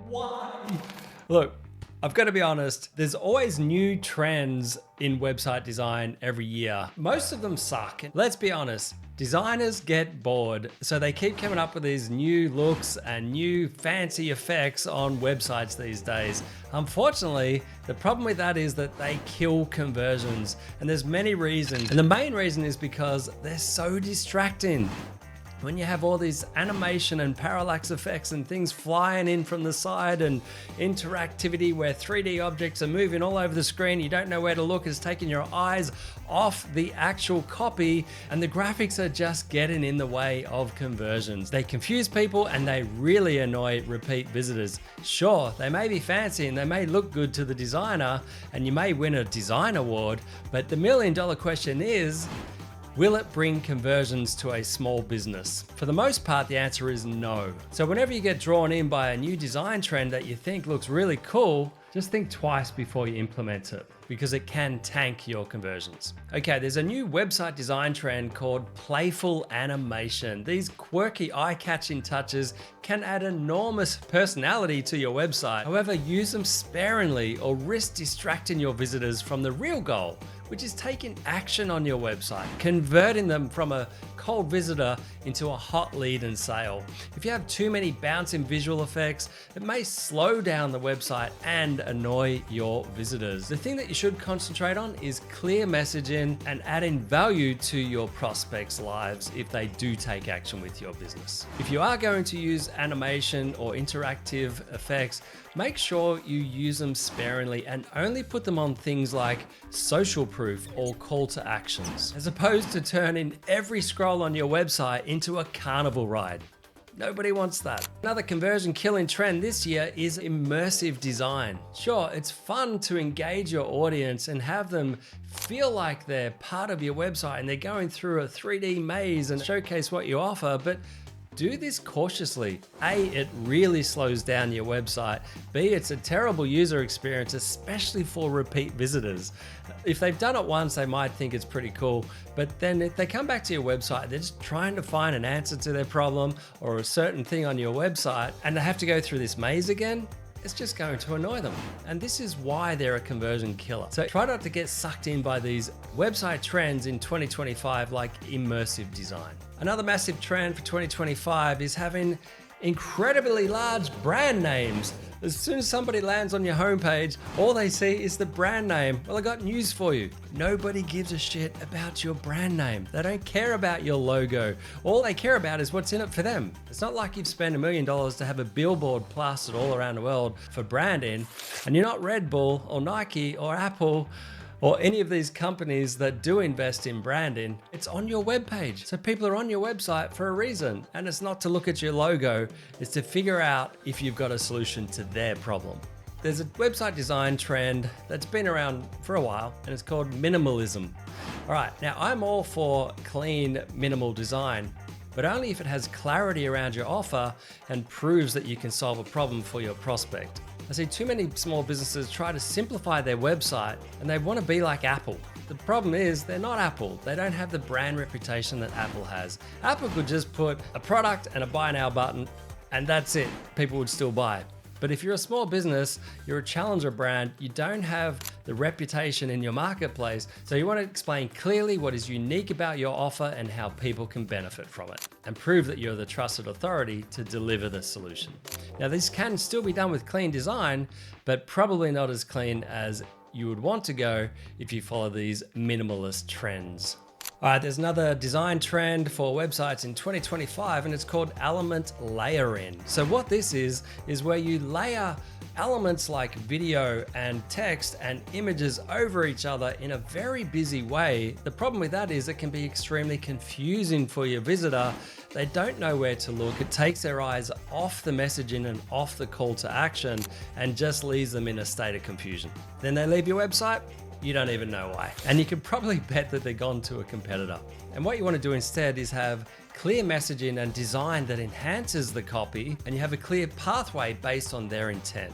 Why? Look, I've got to be honest, there's always new trends in website design every year. Most of them suck. Let's be honest, designers get bored, so they keep coming up with these new looks and new fancy effects on websites these days. Unfortunately, the problem with that is that they kill conversions, and there's many reasons. And the main reason is because they're so distracting. When you have all these animation and parallax effects and things flying in from the side and interactivity where 3D objects are moving all over the screen, you don't know where to look, it's taking your eyes off the actual copy, and the graphics are just getting in the way of conversions. They confuse people and they really annoy repeat visitors. Sure, they may be fancy and they may look good to the designer and you may win a design award, but the million-dollar question is, will it bring conversions to a small business? For the most part, the answer is no. So whenever you get drawn in by a new design trend that you think looks really cool, just think twice before you implement it, because it can tank your conversions. Okay, there's a new website design trend called playful animation. These quirky, eye-catching touches can add enormous personality to your website. However, use them sparingly or risk distracting your visitors from the real goal, which is taking action on your website, converting them from a cold visitor into a hot lead and sale. If you have too many bouncing visual effects, it may slow down the website and annoy your visitors. The thing that you should concentrate on is clear messaging and adding value to your prospects' lives if they do take action with your business. If you are going to use animation or interactive effects, make sure you use them sparingly and only put them on things like social proof or call to actions, as opposed to turning every scroll on your website into a carnival ride. Nobody wants that. Another conversion killing trend this year is immersive design. Sure, it's fun to engage your audience and have them feel like they're part of your website and they're going through a 3D maze and showcase what you offer, but do this cautiously. A, it really slows down your website. B, it's a terrible user experience, especially for repeat visitors. If they've done it once, they might think it's pretty cool, but then if they come back to your website, they're just trying to find an answer to their problem or a certain thing on your website, and they have to go through this maze again, it's just going to annoy them. And this is why they're a conversion killer. So try not to get sucked in by these website trends in 2025 like immersive design. Another massive trend for 2025 is having incredibly large brand names. As soon as somebody lands on your homepage, all they see is the brand name. Well, I got news for you. Nobody gives a shit about your brand name. They don't care about your logo. All they care about is what's in it for them. It's not like you've spent $1 million to have a billboard plastered all around the world for branding, and you're not Red Bull or Nike or Apple or any of these companies that do invest in branding. It's on your webpage. So people are on your website for a reason. And it's not to look at your logo, it's to figure out if you've got a solution to their problem. There's a website design trend that's been around for a while, and it's called minimalism. All right, now I'm all for clean, minimal design, but only if it has clarity around your offer and proves that you can solve a problem for your prospect. I see too many small businesses try to simplify their website and they want to be like Apple. The problem is they're not Apple. They don't have the brand reputation that Apple has. Apple could just put a product and a buy now button and that's it. People would still buy. But if you're a small business, you're a challenger brand, you don't have the reputation in your marketplace, so you want to explain clearly what is unique about your offer and how people can benefit from it, and prove that you're the trusted authority to deliver the solution. Now, this can still be done with clean design, but probably not as clean as you would want to go if you follow these minimalist trends. All right, there's another design trend for websites in 2025, and it's called element layering. So what this is where you layer elements like video and text and images over each other in a very busy way. The problem with that is it can be extremely confusing for your visitor. They don't know where to look. It takes their eyes off the messaging and off the call to action and just leaves them in a state of confusion. Then they leave your website. You don't even know why. And you can probably bet that they're gone to a competitor. And what you want to do instead is have clear messaging and design that enhances the copy, and you have a clear pathway based on their intent.